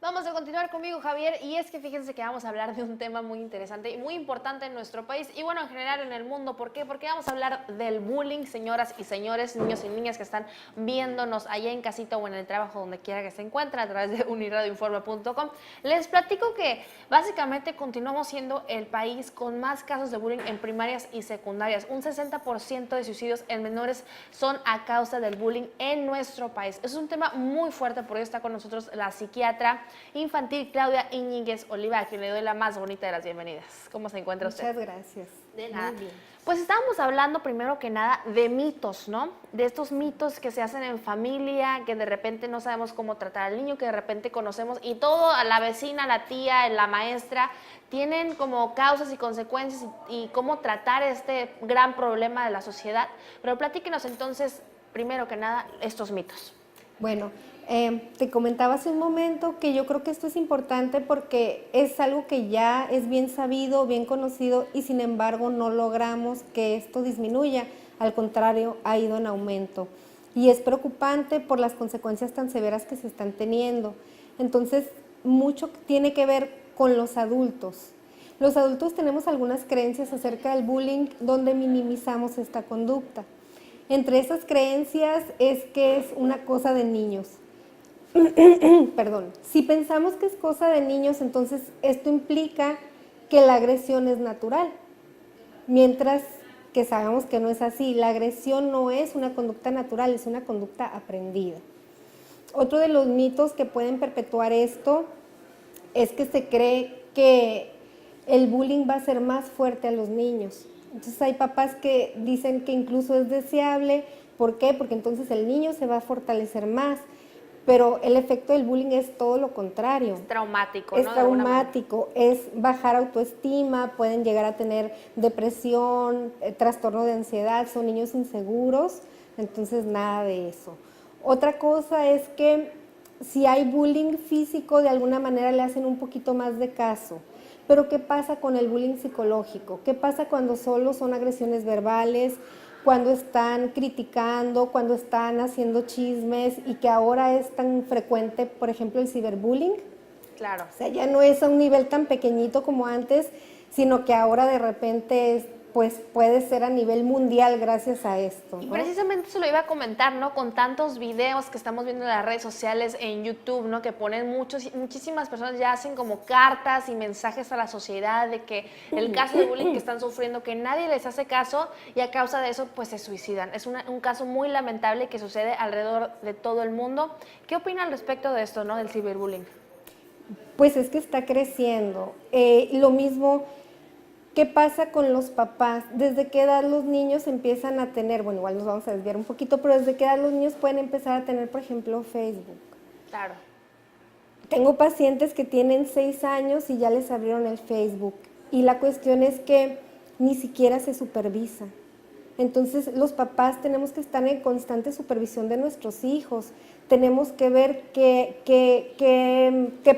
Vamos a continuar conmigo, Javier, y es que fíjense que vamos a hablar de un tema muy interesante y muy importante en nuestro país y bueno, en general en el mundo. ¿Por qué? Porque vamos a hablar del bullying, señoras y señores, niños y niñas que están viéndonos allá en casita o en el trabajo, donde quiera que se encuentren, a través de unirradioinforma.com. Les platico que básicamente continuamos siendo el país con más casos de bullying en primarias y secundarias. Un 60% de suicidios en menores son a causa del bullying en nuestro país. Es un tema muy fuerte, por ello está con nosotros la psiquiatra infantil Claudia Íñiguez Oliva, a quien le doy la más bonita de las bienvenidas. ¿Cómo se encuentra usted? Muchas gracias. De nada. Muy bien. Pues estábamos hablando primero que nada de mitos, ¿no? De estos mitos que se hacen en familia, que de repente no sabemos cómo tratar al niño, que de repente conocemos y todo, a la vecina, la tía, la maestra, tienen como causas y consecuencias y cómo tratar este gran problema de la sociedad. Pero platíquenos entonces, primero que nada, estos mitos. Bueno, te comentaba hace un momento que yo creo que esto es importante porque es algo que ya es bien sabido, bien conocido y sin embargo no logramos que esto disminuya. Al contrario, ha ido en aumento. Y es preocupante por las consecuencias tan severas que se están teniendo. Entonces, mucho tiene que ver con los adultos. Los adultos tenemos algunas creencias acerca del bullying donde minimizamos esta conducta. Entre esas creencias es que es una cosa de niños. Perdón. Si pensamos que es cosa de niños, entonces esto implica que la agresión es natural. Mientras que sabemos que no es así, la agresión no es una conducta natural, es una conducta aprendida. Otro de los mitos que pueden perpetuar esto es que se cree que el bullying va a ser más fuerte a los niños. Entonces hay papás que dicen que incluso es deseable. ¿Por qué? Porque entonces el niño se va a fortalecer más. Pero el efecto del bullying es todo lo contrario. Es traumático, Es ¿no? traumático, es bajar autoestima, pueden llegar a tener depresión, trastorno de ansiedad, son niños inseguros, entonces nada de eso. Otra cosa es que si hay bullying físico, de alguna manera le hacen un poquito más de caso. Pero ¿qué pasa con el bullying psicológico? ¿Qué pasa cuando solo son agresiones verbales, cuando están criticando, cuando están haciendo chismes y que ahora es tan frecuente, por ejemplo, el ciberbullying? Claro. O sea, ya no es a un nivel tan pequeñito como antes, sino que ahora de repente pues puede ser a nivel mundial gracias a esto, ¿no? Y precisamente se lo iba a comentar, ¿no? Con tantos videos que estamos viendo en las redes sociales, en YouTube, ¿no? Que ponen muchísimas personas ya hacen como cartas y mensajes a la sociedad de que el caso de bullying que están sufriendo, que nadie les hace caso y a causa de eso pues se suicidan. Es un caso muy lamentable que sucede alrededor de todo el mundo. ¿Qué opina al respecto de esto, ¿no? Del ciberbullying? Pues es que está creciendo. Lo mismo, ¿qué pasa con los papás? ¿Desde qué edad los niños empiezan a tener, bueno, igual nos vamos a desviar un poquito, pero desde qué edad los niños pueden empezar a tener, por ejemplo, Facebook? Claro. Tengo pacientes que tienen 6 años y ya les abrieron el Facebook. Y la cuestión es que ni siquiera se supervisa. Entonces los papás tenemos que estar en constante supervisión de nuestros hijos. Tenemos que ver qué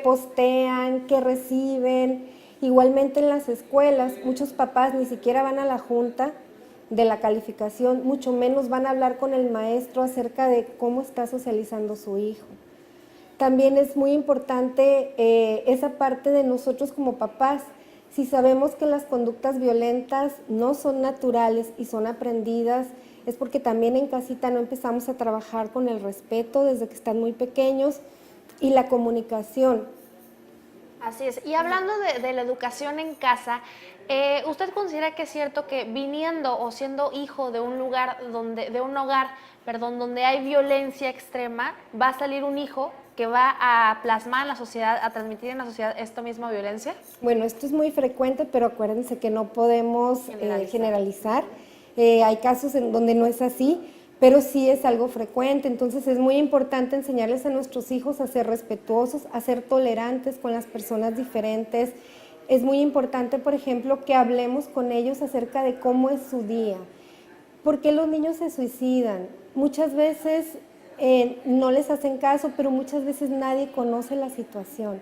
postean, qué reciben. Igualmente en las escuelas, muchos papás ni siquiera van a la junta de la calificación, mucho menos van a hablar con el maestro acerca de cómo está socializando su hijo. También es muy importante esa parte de nosotros como papás. Si sabemos que las conductas violentas no son naturales y son aprendidas, es porque también en casita no empezamos a trabajar con el respeto desde que están muy pequeños y la comunicación. Así es. Y hablando de la educación en casa, ¿usted considera que es cierto que viniendo o siendo hijo de un lugar de un hogar, donde hay violencia extrema, va a salir un hijo que va a plasmar en la sociedad, a transmitir en la sociedad esta misma violencia? Bueno, esto es muy frecuente, pero acuérdense que no podemos generalizar. Hay casos en donde no es así, pero sí es algo frecuente. Entonces es muy importante enseñarles a nuestros hijos a ser respetuosos, a ser tolerantes con las personas diferentes. Es muy importante, por ejemplo, que hablemos con ellos acerca de cómo es su día. ¿Por qué los niños se suicidan? Muchas veces no les hacen caso, pero muchas veces nadie conoce la situación.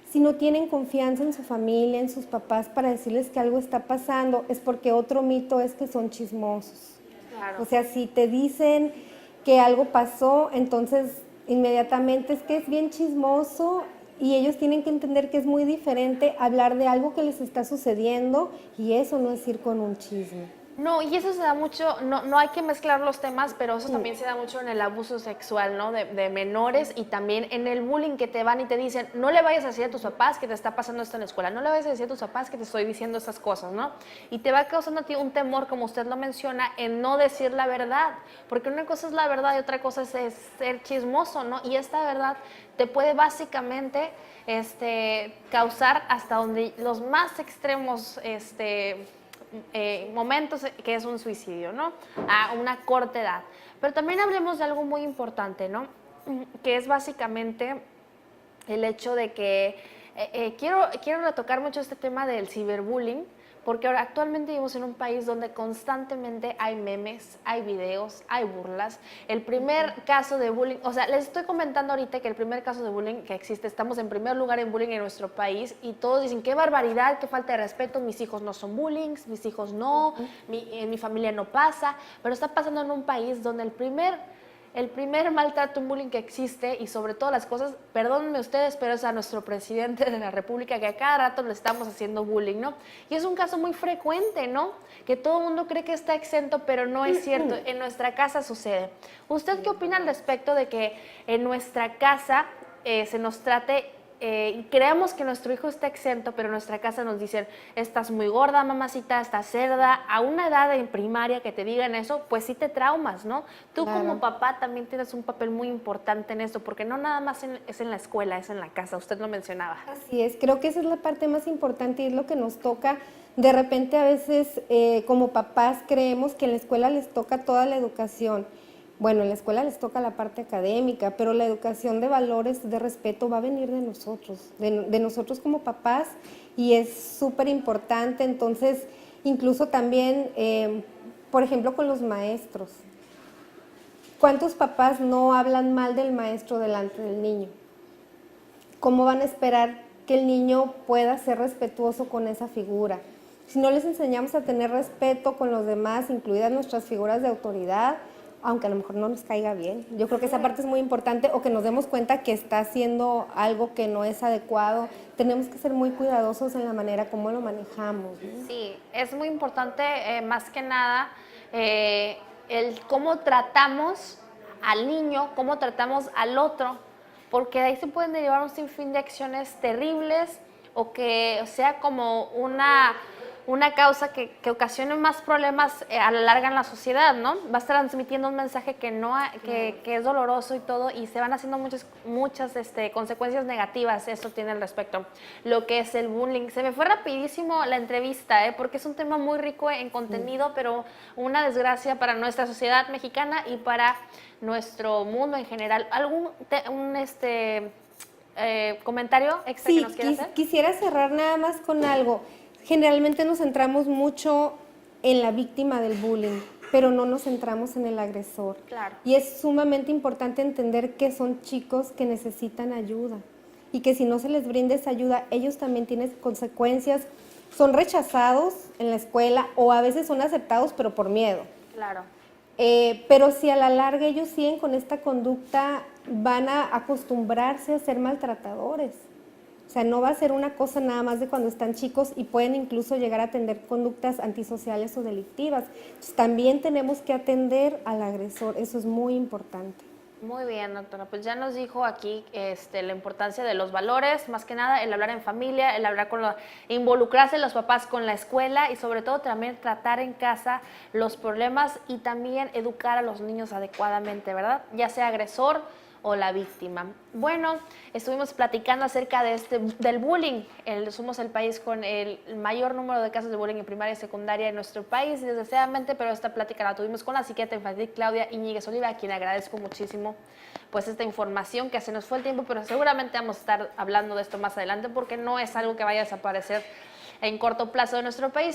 Si no tienen confianza en su familia, en sus papás para decirles que algo está pasando, es porque otro mito es que son chismosos. Claro. O sea, si te dicen que algo pasó, entonces inmediatamente es que es bien chismoso y ellos tienen que entender que es muy diferente hablar de algo que les está sucediendo y eso no es ir con un chisme. No, y eso se da mucho, no hay que mezclar los temas, pero eso también se da mucho en el abuso sexual, ¿no? De menores y también en el bullying que te van y te dicen, no le vayas a decir a tus papás que te está pasando esto en la escuela, no le vayas a decir a tus papás que te estoy diciendo estas cosas, ¿no? Y te va causando a ti un temor, como usted lo menciona, en no decir la verdad, porque una cosa es la verdad y otra cosa es ser chismoso, ¿no? Y esta verdad te puede básicamente causar hasta donde los más extremos, momentos que es un suicidio, ¿no? A una corta edad. Pero también hablemos de algo muy importante, ¿no? Que es básicamente el hecho de que quiero retocar mucho este tema del ciberbullying, porque ahora actualmente vivimos en un país donde constantemente hay memes, hay videos, hay burlas. El primer caso de bullying, o sea, les estoy comentando ahorita que el primer caso de bullying que existe, estamos en primer lugar en bullying en nuestro país y todos dicen, qué barbaridad, qué falta de respeto, mis hijos no son bullying, mis hijos no, en mi familia no pasa, pero está pasando en un país donde el primer maltrato, un bullying que existe y sobre todas las cosas, perdónenme ustedes, pero es a nuestro presidente de la República que a cada rato le estamos haciendo bullying, ¿no? Y es un caso muy frecuente, ¿no? Que todo el mundo cree que está exento, pero no es cierto. En nuestra casa sucede. ¿Usted qué opina al respecto de que en nuestra casa se nos trate y creemos que nuestro hijo está exento, pero en nuestra casa nos dicen, estás muy gorda, mamacita, estás cerda, a una edad en primaria que te digan eso, pues sí te traumas, ¿no? Tú claro. Como papá también tienes un papel muy importante en esto, porque no nada más es en la escuela, es en la casa, usted lo mencionaba. Así es, creo que esa es la parte más importante y es lo que nos toca. De repente a veces como papás creemos que en la escuela les toca toda la educación. Bueno, en la escuela les toca la parte académica, pero la educación de valores, de respeto, va a venir de nosotros, de nosotros como papás, y es súper importante. Entonces, incluso también, por ejemplo, con los maestros. ¿Cuántos papás no hablan mal del maestro delante del niño? ¿Cómo van a esperar que el niño pueda ser respetuoso con esa figura? Si no les enseñamos a tener respeto con los demás, incluidas nuestras figuras de autoridad, aunque a lo mejor no nos caiga bien. Yo creo que esa parte es muy importante, o que nos demos cuenta que está haciendo algo que no es adecuado. Tenemos que ser muy cuidadosos en la manera como lo manejamos, ¿no? Sí, es muy importante, más que nada, el cómo tratamos al niño, cómo tratamos al otro, porque de ahí se pueden derivar un sinfín de acciones terribles o que sea como una causa que ocasione más problemas a la larga en la sociedad, ¿no? Va a estar transmitiendo un mensaje que es doloroso y todo, y se van haciendo muchas consecuencias negativas, eso tiene al respecto. Lo que es el bullying. Se me fue rapidísimo la entrevista, porque es un tema muy rico en contenido, pero una desgracia para nuestra sociedad mexicana y para nuestro mundo en general. ¿Algún comentario extra que nos quiera hacer? Quisiera cerrar nada más con algo. Generalmente nos centramos mucho en la víctima del bullying, pero no nos centramos en el agresor. Claro. Y es sumamente importante entender que son chicos que necesitan ayuda y que si no se les brinda esa ayuda, ellos también tienen consecuencias. Son rechazados en la escuela o a veces son aceptados, pero por miedo. Claro. Pero si a la larga ellos siguen con esta conducta, van a acostumbrarse a ser maltratadores. O sea, no va a ser una cosa nada más de cuando están chicos y pueden incluso llegar a tener conductas antisociales o delictivas. Entonces, también tenemos que atender al agresor, eso es muy importante. Muy bien, doctora. Pues ya nos dijo aquí la importancia de los valores, más que nada el hablar en familia, el hablar involucrarse los papás con la escuela y sobre todo también tratar en casa los problemas y también educar a los niños adecuadamente, ¿verdad? Ya sea agresor o la víctima. Bueno, estuvimos platicando acerca del bullying. Somos el país con el mayor número de casos de bullying en primaria y secundaria en nuestro país, desgraciadamente, pero esta plática la tuvimos con la psiquiatra infantil Claudia Iñiguez Oliva, a quien agradezco muchísimo pues esta información, que se nos fue el tiempo, pero seguramente vamos a estar hablando de esto más adelante porque no es algo que vaya a desaparecer en corto plazo de nuestro país.